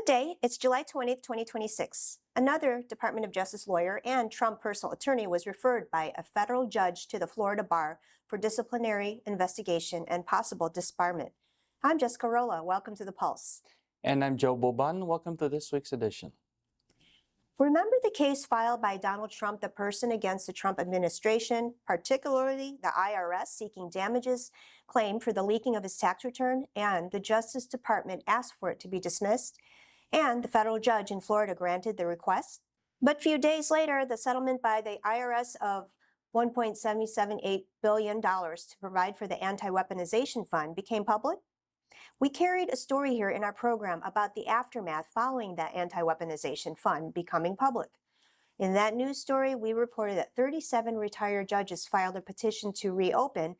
Good day. It's July 20th, 2026. Another Department of Justice lawyer and Trump personal attorney was referred by a federal judge to the Florida bar for disciplinary investigation and possible disbarment. I'm Jessica Rolla. Welcome to The Pulse. And I'm Joe Boban. Welcome to this week's edition. Remember the case filed by Donald Trump, the person against the Trump administration, particularly the IRS seeking damages claim for the leaking of his tax return, and the Justice Department asked for it to be dismissed, and the federal judge in Florida granted the request? But a few days later, the settlement by the IRS of $1.778 billion to provide for the anti-weaponization fund became public. We carried a story here in our program about the aftermath following that anti-weaponization fund becoming public. In that news story, we reported that 37 retired judges filed a petition to reopen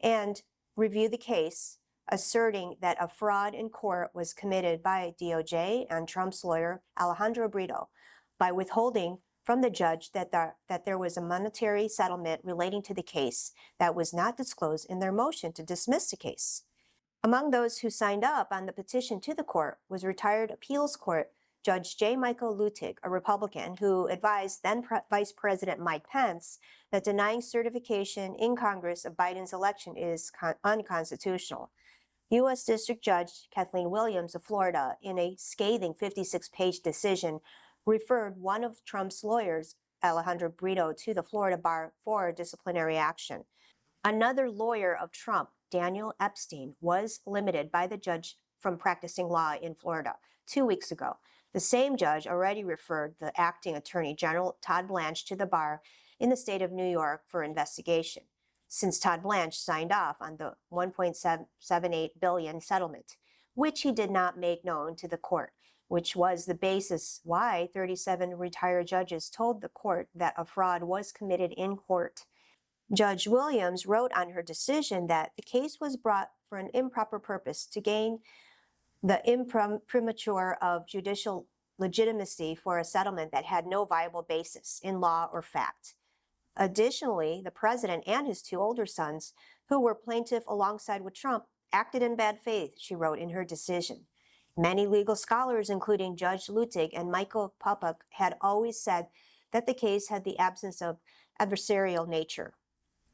and review the case, asserting that a fraud in court was committed by DOJ and Trump's lawyer, Alejandro Brito, by withholding from the judge that there was a monetary settlement relating to the case that was not disclosed in their motion to dismiss the case. Among those who signed up on the petition to the court was retired appeals court Judge J. Michael Luttig, a Republican, who advised then Vice President Mike Pence that denying certification in Congress of Biden's election is unconstitutional. U.S. District Judge Kathleen Williams of Florida, in a scathing 56-page decision, referred one of Trump's lawyers, Alejandro Brito, to the Florida bar for disciplinary action. Another lawyer of Trump, Daniel Epstein, was limited by the judge from practicing law in Florida 2 weeks ago. The same judge already referred the acting Attorney General Todd Blanche to the bar in the state of New York for investigation, since Todd Blanche signed off on the $1.778 billion settlement, which he did not make known to the court, which was the basis why 37 retired judges told the court that a fraud was committed in court. Judge Williams wrote on her decision that the case was brought for an improper purpose to gain the imprimatur of judicial legitimacy for a settlement that had no viable basis in law or fact. Additionally, the president and his two older sons, who were plaintiff alongside with Trump, acted in bad faith, she wrote in her decision. Many legal scholars, including Judge Luttig and Michael Popuk, had always said that the case had the absence of adversarial nature.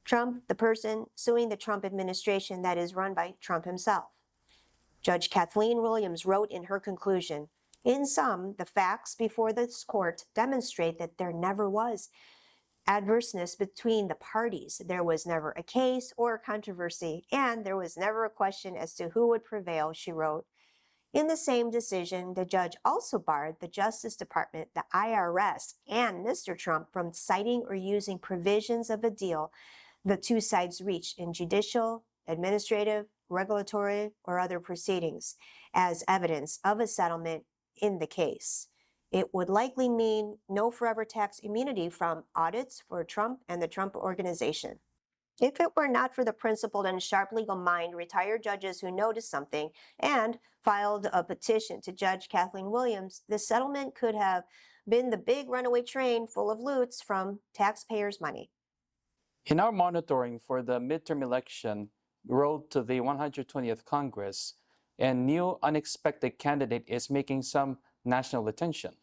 Trump, the person suing the Trump administration that is run by Trump himself. Judge Kathleen Williams wrote in her conclusion, "In sum, the facts before this court demonstrate that there never was adverseness between the parties. There was never a case or a controversy, and there was never a question as to who would prevail," she wrote. In the same decision, the judge also barred the Justice Department, the IRS, and Mr. Trump from citing or using provisions of a deal the two sides reached in judicial, administrative, regulatory, or other proceedings as evidence of a settlement in the case. It would likely mean no forever tax immunity from audits for Trump and the Trump Organization. If it were not for the principled and sharp legal mind retired judges who noticed something and filed a petition to Judge Kathleen Williams, this settlement could have been the big runaway train full of loots from taxpayers' money. In our monitoring for the midterm election road to the 120th Congress, a new unexpected candidate is making some national attention.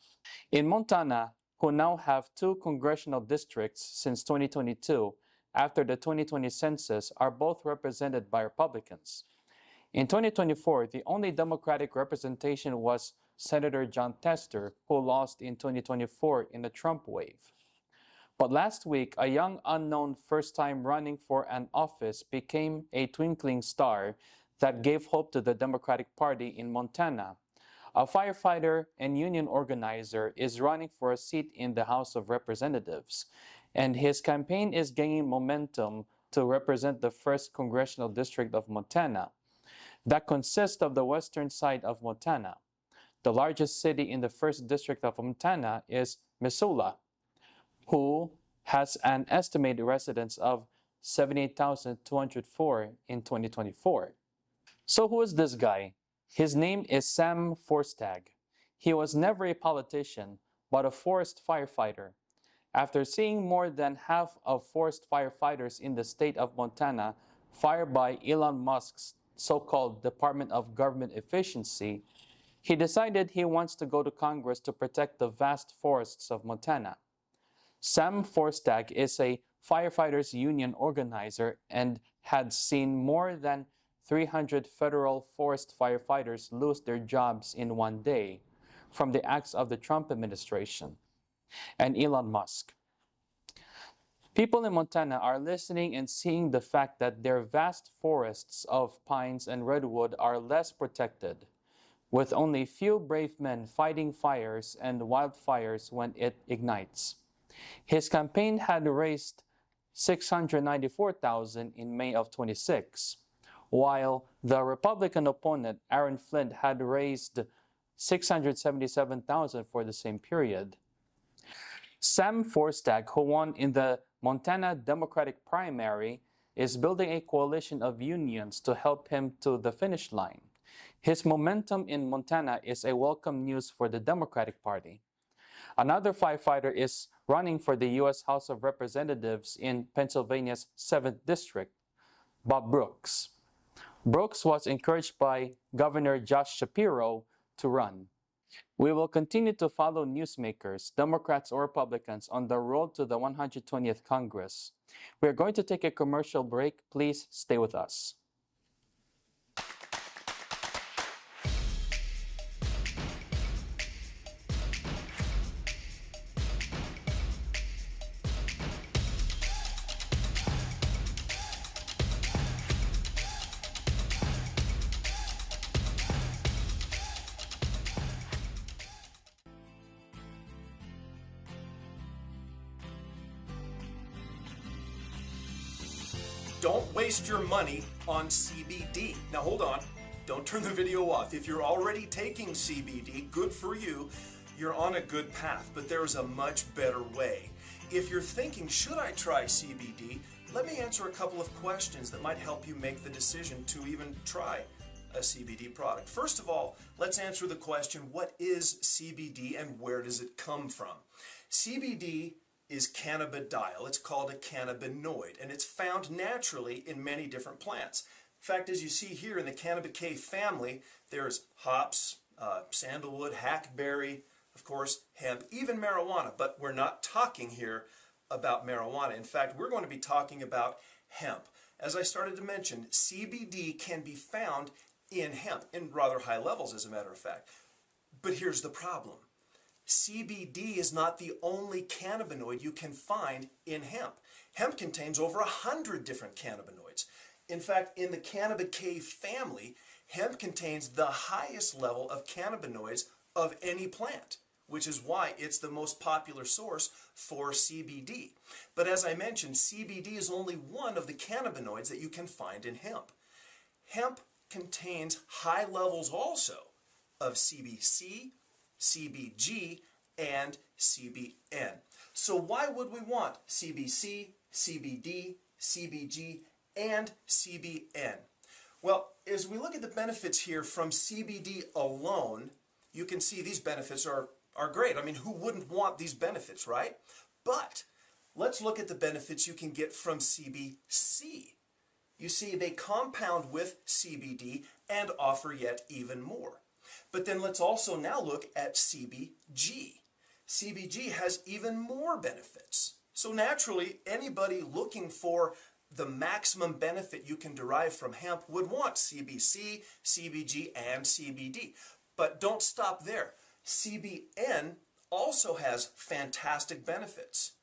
In Montana, who now have 2 congressional districts since 2022, after the 2020 census, are both represented by Republicans. In 2024, the only Democratic representation was Senator Jon Tester, who lost in 2024 in the Trump wave. But last week, a young unknown first time running for an office became a twinkling star that gave hope to the Democratic Party in Montana. A firefighter and union organizer is running for a seat in the House of Representatives, and his campaign is gaining momentum to represent the 1st Congressional District of Montana that consists of the western side of Montana. The largest city in the 1st District of Montana is Missoula, who has an estimated residents of 78,204 in 2024. So who is this guy? His name is Sam Forstag. He was never a politician, but a forest firefighter. After seeing more than half of forest firefighters in the state of Montana fired by Elon Musk's so-called Department of Government Efficiency, He decided he wants to go to Congress to protect the vast forests of Montana. Sam Forstag is a firefighters union organizer and had seen more than 300 federal forest firefighters lose their jobs in one day from the acts of the Trump administration and Elon Musk. People in Montana are listening and seeing the fact that their vast forests of pines and redwood are less protected, with only few brave men fighting fires and wildfires when it ignites. His campaign had raised $694,000 in May of 26, while the Republican opponent, Aaron Flint, had raised $677,000 for the same period. Sam Forstag, who won in the Montana Democratic primary, is building a coalition of unions to help him to the finish line. His momentum in Montana is a welcome news for the Democratic Party. Another firefighter is running for the U.S. House of Representatives in Pennsylvania's 7th District, Bob Brooks. Brooks was encouraged by Governor Josh Shapiro to run. We will continue to follow newsmakers, Democrats or Republicans, on the road to the 120th Congress. We are going to take a commercial break. Please stay with us. Don't waste your money on CBD. Now hold on, don't turn the video off. If you're already taking CBD, good for you. You're on a good path, but there's a much better way. If you're thinking, should I try CBD? Let me answer a couple of questions that might help you make the decision to even try a CBD product. First of all, let's answer the question, what is CBD and where does it come from? CBD is cannabidiol. It's called a cannabinoid, and it's found naturally in many different plants. In fact, as you see here in the Cannabicae family, there's hops, sandalwood, hackberry, of course, hemp, even marijuana, but we're not talking here about marijuana. In fact, we're going to be talking about hemp. As I started to mention, CBD can be found in hemp, in rather high levels, as a matter of fact. But here's the problem. CBD is not the only cannabinoid you can find in hemp. Hemp contains over 100 different cannabinoids. In fact, in the Cannabicae family, hemp contains the highest level of cannabinoids of any plant, which is why it's the most popular source for CBD. But as I mentioned, CBD is only one of the cannabinoids that you can find in hemp. Hemp contains high levels also of CBC, CBG, and CBN. So why would we want CBC, CBD, CBG, and CBN? Well, as we look at the benefits here from CBD alone, you can see these benefits are great. I mean, who wouldn't want these benefits, right? But let's look at the benefits you can get from CBC. You see, they compound with CBD and offer yet even more. But then let's also now look at CBG. CBG has even more benefits. So naturally, anybody looking for the maximum benefit you can derive from hemp would want CBC, CBG, and CBD. But don't stop there. CBN also has fantastic benefits.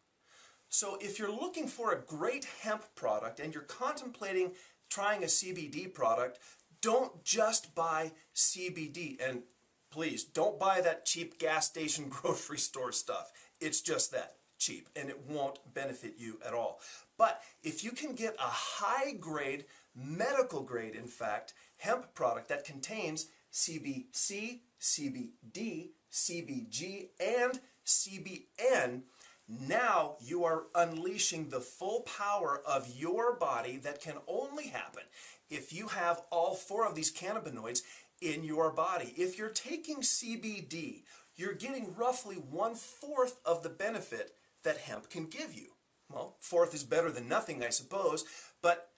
So if you're looking for a great hemp product and you're contemplating trying a CBD product, don't just buy CBD, and please don't buy that cheap gas station grocery store stuff. It's just that, cheap, and it won't benefit you at all. But if you can get a high grade, medical grade in fact, hemp product that contains CBC, CBD, CBG, and CBN, now you are unleashing the full power of your body that can only happen if you have all four of these cannabinoids in your body. If you're taking CBD, you're getting roughly 1/4 of the benefit that hemp can give you. Well, fourth is better than nothing, I suppose, but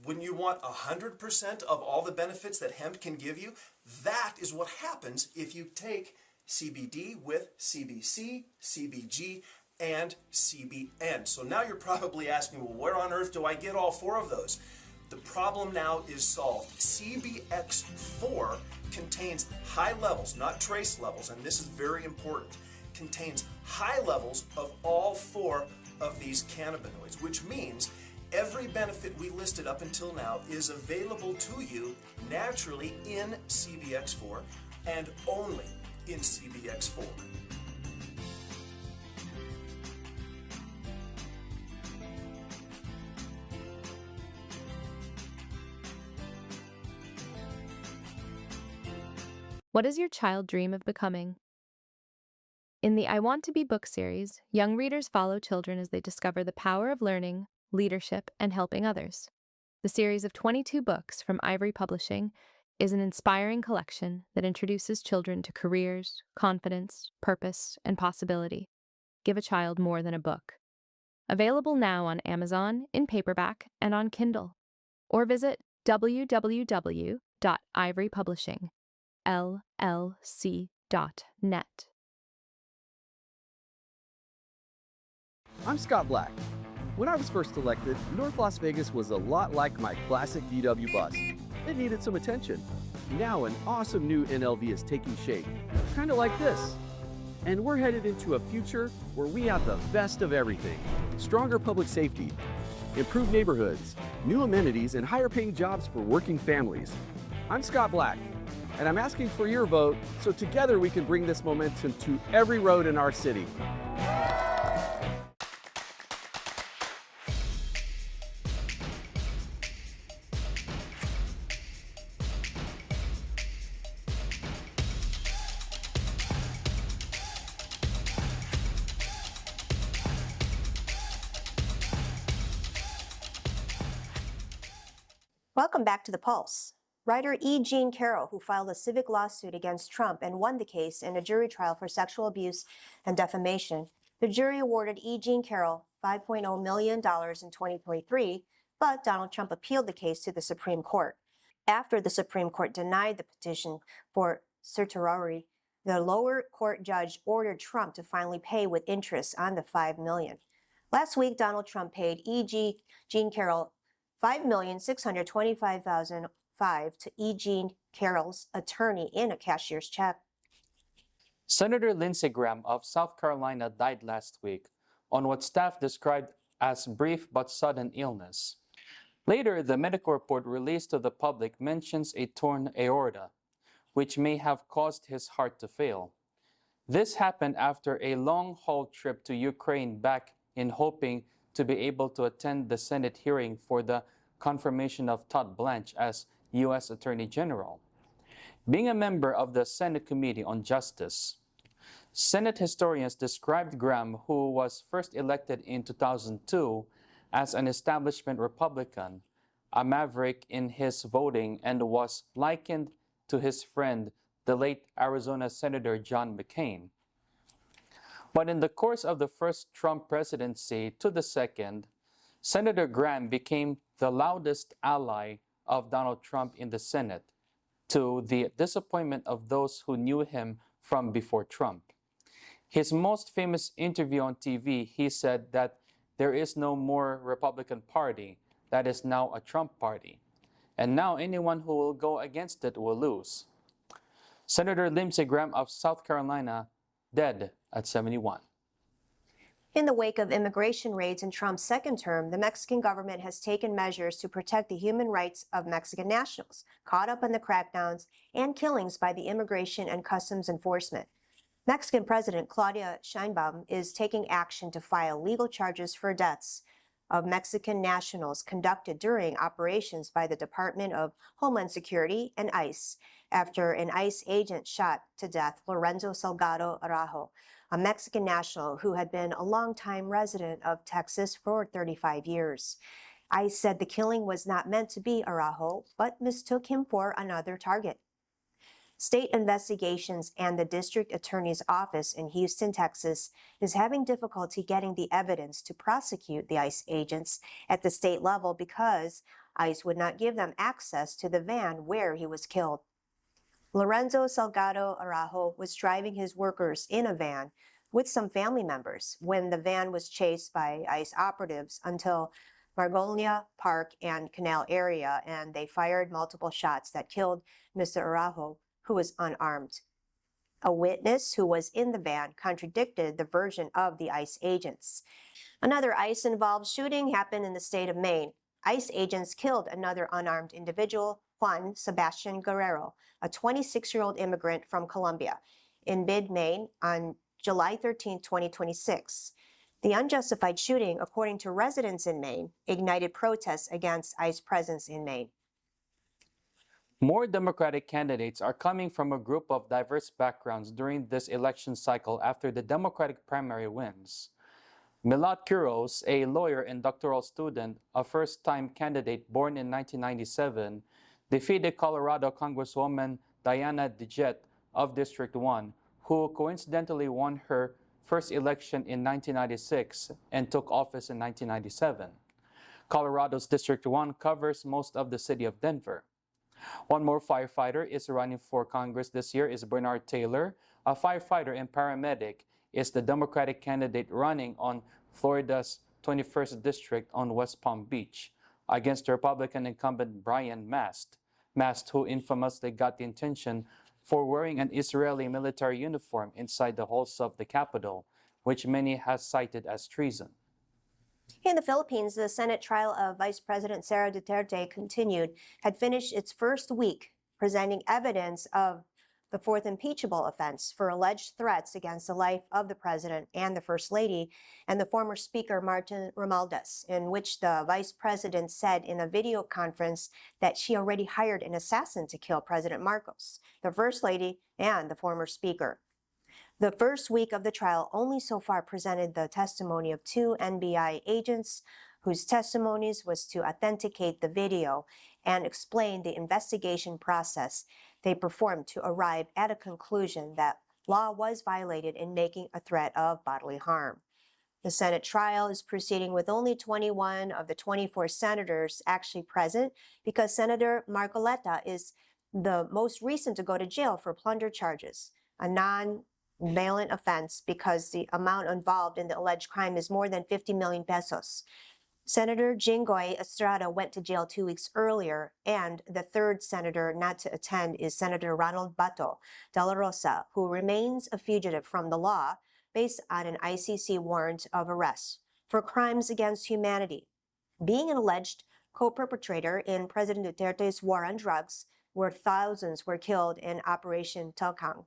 When you want 100% of all the benefits that hemp can give you, that is what happens if you take CBD with CBC, CBG, and CBN. So now you're probably asking, well, where on earth do I get all four of those? The problem now is solved. CBX4 contains high levels, not trace levels, and this is very important, contains high levels of all four of these cannabinoids, which means every benefit we listed up until now is available to you naturally in CBX4 and only in CBX4. What does your child dream of becoming? In the I Want to Be book series, young readers follow children as they discover the power of learning, leadership, and helping others. The series of 22 books from Ivory Publishing is an inspiring collection that introduces children to careers, confidence, purpose, and possibility. Give a child more than a book. Available now on Amazon, in paperback, and on Kindle. Or visit www.ivorypublishing.llc.net. I'm Scott Black. When I was first elected, North Las Vegas was a lot like my classic VW bus. It needed some attention. Now an awesome new NLV is taking shape, kind of like this. And we're headed into a future where we have the best of everything. Stronger public safety, improved neighborhoods, new amenities, and higher paying jobs for working families. I'm Scott Black, and I'm asking for your vote so together we can bring this momentum to every road in our city. Welcome back to The Pulse. Writer E. Jean Carroll, who filed a civic lawsuit against Trump and won the case in a jury trial for sexual abuse and defamation, the jury awarded E. Jean Carroll $5.0 million in 2023, but Donald Trump appealed the case to the Supreme Court. After the Supreme Court denied the petition for certiorari, the lower court judge ordered Trump to finally pay with interest on the $5 million. Last week, Donald Trump paid E. Jean Carroll $5,625,005 to E. Jean Carroll's attorney in a cashier's check. Senator Lindsey Graham of South Carolina died last week on what staff described as brief but sudden illness. Later, the medical report released to the public mentions a torn aorta, which may have caused his heart to fail. This happened after a long-haul trip to Ukraine back in hoping to be able to attend the Senate hearing for the confirmation of Todd Blanche as U.S. Attorney General. Being a member of the Senate Committee on Justice, Senate historians described Graham, who was first elected in 2002, as an establishment Republican, a maverick in his voting, and was likened to his friend, the late Arizona Senator John McCain. But in the course of the first Trump presidency to the second, Senator Graham became the loudest ally of Donald Trump in the Senate, to the disappointment of those who knew him from before Trump. His most famous interview on TV, he said that there is no more Republican Party, that is now a Trump party. And now anyone who will go against it will lose. Senator Lindsey Graham of South Carolina, dead at 71. In the wake of immigration raids in Trump's second term, the Mexican government has taken measures to protect the human rights of Mexican nationals caught up in the crackdowns and killings by the Immigration and Customs Enforcement. Mexican President Claudia Sheinbaum is taking action to file legal charges for deaths of Mexican nationals conducted during operations by the Department of Homeland Security and ICE after an ICE agent shot to death Lorenzo Salgado Araujo, a Mexican national who had been a longtime resident of Texas for 35 years. ICE said the killing was not meant to be Araujo, but mistook him for another target. State investigations and the district attorney's office in Houston, Texas, is having difficulty getting the evidence to prosecute the ICE agents at the state level because ICE would not give them access to the van where he was killed. Lorenzo Salgado Araujo was driving his workers in a van with some family members when the van was chased by ICE operatives until Margolina Park and Canal area, and they fired multiple shots that killed Mr. Araujo, who was unarmed. A witness who was in the van contradicted the version of the ICE agents. Another ICE-involved shooting happened in the state of Maine. ICE agents killed another unarmed individual, Juan Sebastian Guerrero, a 26-year-old immigrant from Colombia, in mid-Maine on July 13, 2026. The unjustified shooting, according to residents in Maine, ignited protests against ICE presence in Maine. More Democratic candidates are coming from a group of diverse backgrounds during this election cycle after the Democratic primary wins. Milot Quiroz, a lawyer and doctoral student, a first-time candidate born in 1997, defeated Colorado Congresswoman Diana DeJette of District 1, who coincidentally won her first election in 1996 and took office in 1997. Colorado's District 1 covers most of the city of Denver. One more firefighter is running for Congress this year is Bernard Taylor. A firefighter and paramedic is the Democratic candidate running on Florida's 21st District on West Palm Beach against the Republican incumbent Brian Mast. Mast, who infamously got the attention for wearing an Israeli military uniform inside the halls of the Capitol, which many have cited as treason. In the Philippines, the Senate trial of Vice President Sara Duterte had finished its first week, presenting evidence of the fourth impeachable offense for alleged threats against the life of the president and the First Lady and the former Speaker Martin Romualdez, in which the vice president said in a video conference that she already hired an assassin to kill President Marcos, the First Lady, and the former Speaker. The first week of the trial only so far presented the testimony of two NBI agents whose testimonies was to authenticate the video and explain the investigation process they performed to arrive at a conclusion that law was violated in making a threat of bodily harm. The Senate trial is proceeding with only 21 of the 24 senators actually present because Senator Marcoleta is the most recent to go to jail for plunder charges, a non-violent offense because the amount involved in the alleged crime is more than 50 million pesos. Senator Jinggoy Estrada went to jail 2 weeks earlier, and the third senator not to attend is Senator Ronald Bato de la Rosa, who remains a fugitive from the law based on an ICC warrant of arrest for crimes against humanity, being an alleged co-perpetrator in President Duterte's war on drugs, where thousands were killed in Operation Talcang.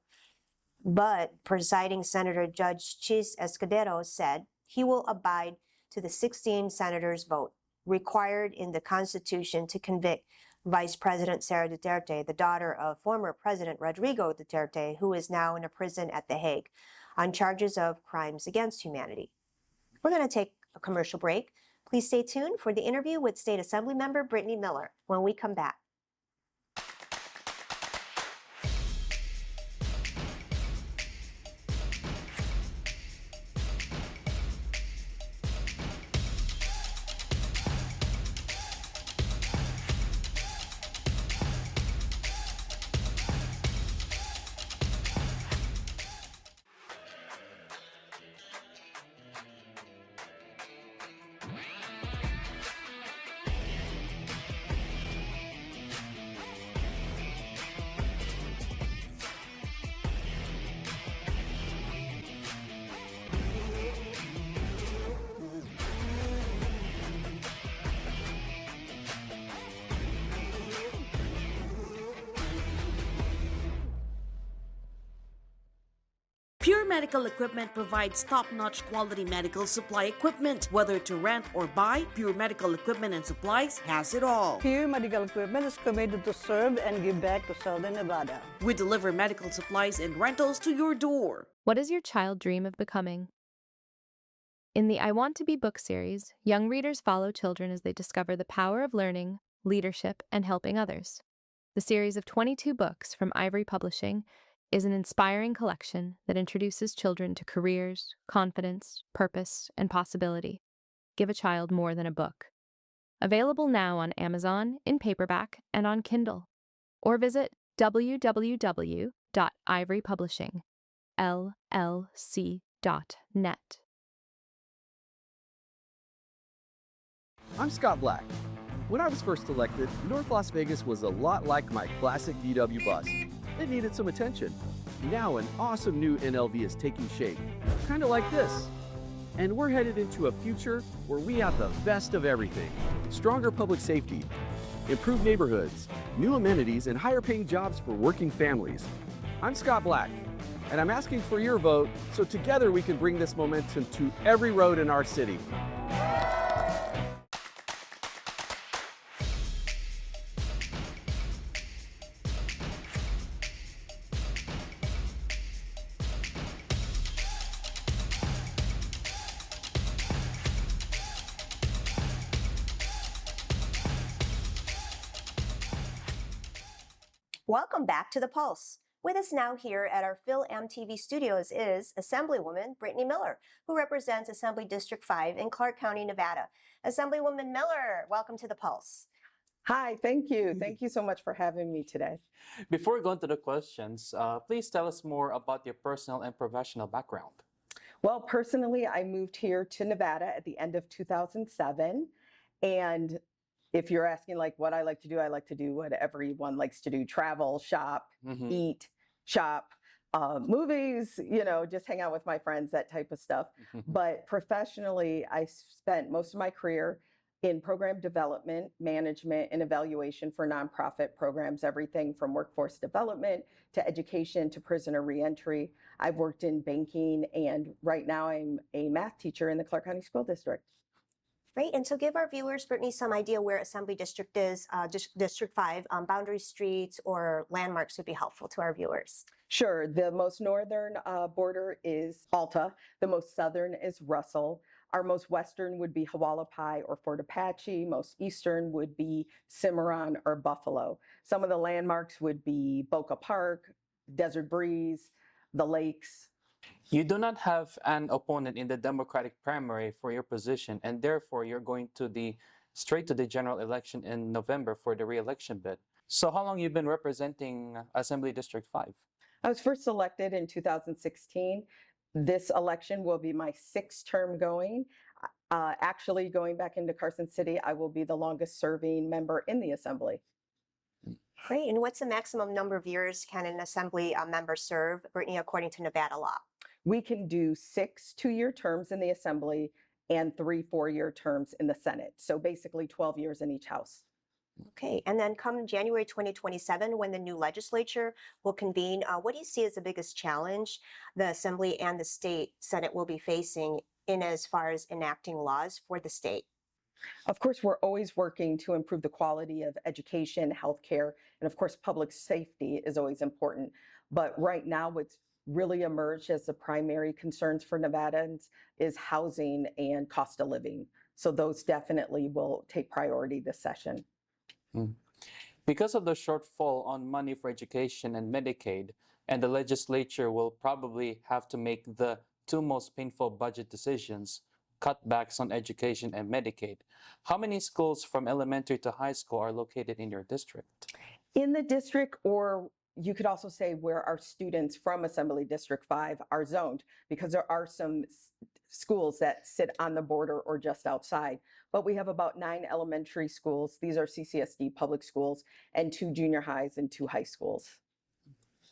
But presiding Senator Judge Chis Escudero said he will abide to the 16 senators' vote required in the Constitution to convict Vice President Sara Duterte, the daughter of former President Rodrigo Duterte, who is now in a prison at The Hague, on charges of crimes against humanity. We're going to take a commercial break. Please stay tuned for the interview with State Assembly Member Brittany Miller when we come back. Pure Medical Equipment provides top-notch quality medical supply equipment. Whether to rent or buy, Pure Medical Equipment and Supplies has it all. Pure Medical Equipment is committed to serve and give back to Southern Nevada. We deliver medical supplies and rentals to your door. What does your child dream of becoming? In the I Want to Be book series, young readers follow children as they discover the power of learning, leadership, and helping others. The series of 22 books from Ivory Publishing is an inspiring collection that introduces children to careers, confidence, purpose, and possibility. Give a child more than a book. Available now on Amazon, in paperback, and on Kindle. Or visit www.ivorypublishingllc.net. I'm Scott Black. When I was first elected, North Las Vegas was a lot like my classic VW bus. It needed some attention. Now an awesome new NLV is taking shape, kind of like this. And we're headed into a future where we have the best of everything. Stronger public safety, improved neighborhoods, new amenities, and higher paying jobs for working families. I'm Scott Black, and I'm asking for your vote so together we can bring this momentum to every road in our city. Welcome back to The Pulse. With us now here at our Phil MTV studios is Assemblywoman Brittany Miller, who represents Assembly District 5 in Clark County, Nevada. Assemblywoman Miller, welcome to The Pulse. Hi, thank you. Thank you so much for having me today. Before we go into the questions, please tell us more about your personal and professional background. Well, personally, I moved here to Nevada at the end of 2007. And if you're asking like what I like to do what everyone likes to do: travel, shop, eat, shop, movies, just hang out with my friends, that type of stuff. But professionally, I spent most of my career in program development, management, and evaluation for nonprofit programs, everything from workforce development to education to prisoner reentry. I've worked in banking, and right now I'm a math teacher in the Clark County School District. Great, and so give our viewers, Brittany, some idea where Assembly District is, District 5, boundary streets or landmarks would be helpful to our viewers. Sure. The most northern border is Alta. The most southern is Russell. Our most western would be Hualapai or Fort Apache. Most eastern would be Cimarron or Buffalo. Some of the landmarks would be Boca Park, Desert Breeze, the lakes. You do not have an opponent in the Democratic primary for your position, and therefore you're going straight to the general election in November for the re-election bid. So how long you've been representing Assembly District 5? I was first elected in 2016. This election will be my 6th term going. Actually, going back into Carson City, I will be the longest serving member in the Assembly. Great, and what's the maximum number of years can an Assembly member serve, Brittany, according to Nevada law? We can do 6 2-year terms in the Assembly and 3 4-year terms in the Senate. So basically 12 years in each house. Okay, and then come January 2027, when the new legislature will convene, what do you see as the biggest challenge the Assembly and the state Senate will be facing in as far as enacting laws for the state? Of course, we're always working to improve the quality of education, healthcare, and of course, public safety is always important. But right now, what's really emerged as the primary concerns for Nevadans is housing and cost of living. So those definitely will take priority this session. Because of the shortfall on money for education and Medicaid, and the legislature will probably have to make the 2 most painful budget decisions: cutbacks on education and Medicaid. How many schools from elementary to high school are located in your district? In the district, or you could also say where our students from Assembly District 5 are zoned, because there are some schools that sit on the border or just outside. But we have about 9 elementary schools. These are CCSD public schools, and 2 junior highs and 2 high schools.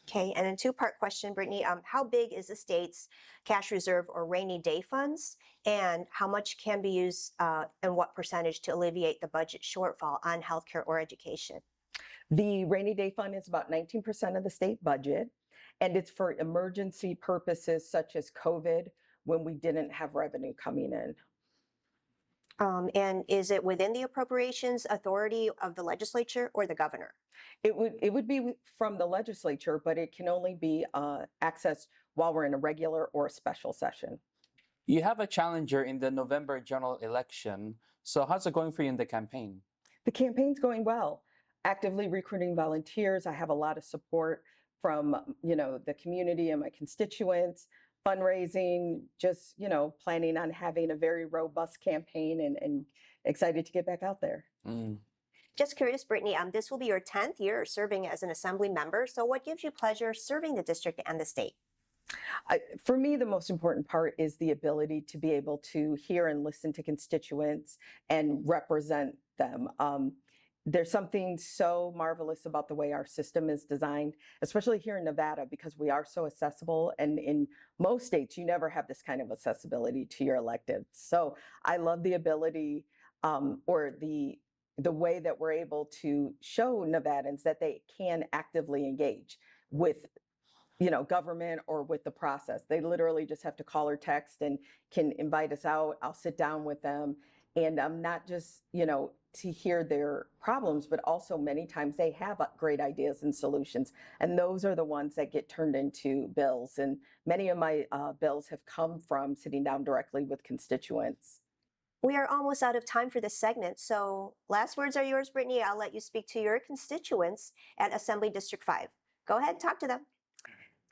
Okay, and a 2-part question, Brittany. How big is the state's cash reserve or rainy day funds, and how much can be used and what percentage to alleviate the budget shortfall on healthcare or education? The rainy day fund is about 19% of the state budget, and it's for emergency purposes such as COVID, when we didn't have revenue coming in. And is it within the appropriations authority of the legislature or the governor? It would be from the legislature, but it can only be accessed while we're in a regular or a special session. You have a challenger in the November general election. So how's it going for you in the campaign? The campaign's going well. Actively recruiting volunteers. I have a lot of support from, the community and my constituents. Fundraising, just, planning on having a very robust campaign and excited to get back out there. Just curious, Brittany, this will be your 10th year serving as an assembly member. So what gives you pleasure serving the district and the state? For me, the most important part is the ability to be able to hear and listen to constituents and represent them. There's something so marvelous about the way our system is designed, especially here in Nevada, because we are so accessible. And in most states, you never have this kind of accessibility to your elected. So I love the ability or the way that we're able to show Nevadans that they can actively engage with government or with the process. They literally just have to call or text and can invite us out. I'll sit down with them, and I'm not just, to hear their problems, but also many times they have great ideas and solutions. And those are the ones that get turned into bills. And many of my bills have come from sitting down directly with constituents. We are almost out of time for this segment. So last words are yours, Brittany. I'll let you speak to your constituents at Assembly District 5. Go ahead and talk to them.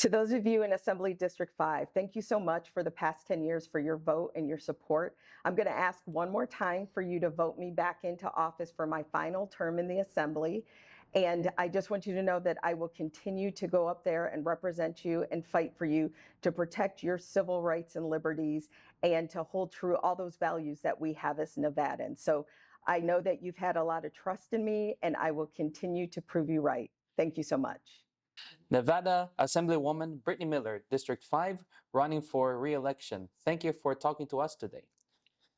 To those of you in Assembly District 5, thank you so much for the past 10 years for your vote and your support. I'm going to ask one more time for you to vote me back into office for my final term in the Assembly. And I just want you to know that I will continue to go up there and represent you and fight for you to protect your civil rights and liberties and to hold true all those values that we have as Nevadans. So I know that you've had a lot of trust in me, and I will continue to prove you right. Thank you so much. Nevada Assemblywoman Brittany Miller, District 5, running for re-election. Thank you for talking to us today.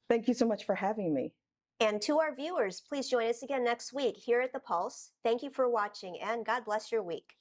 Thank you so much for having me. And to our viewers, please join us again next week here at The Pulse. Thank you for watching, and God bless your week.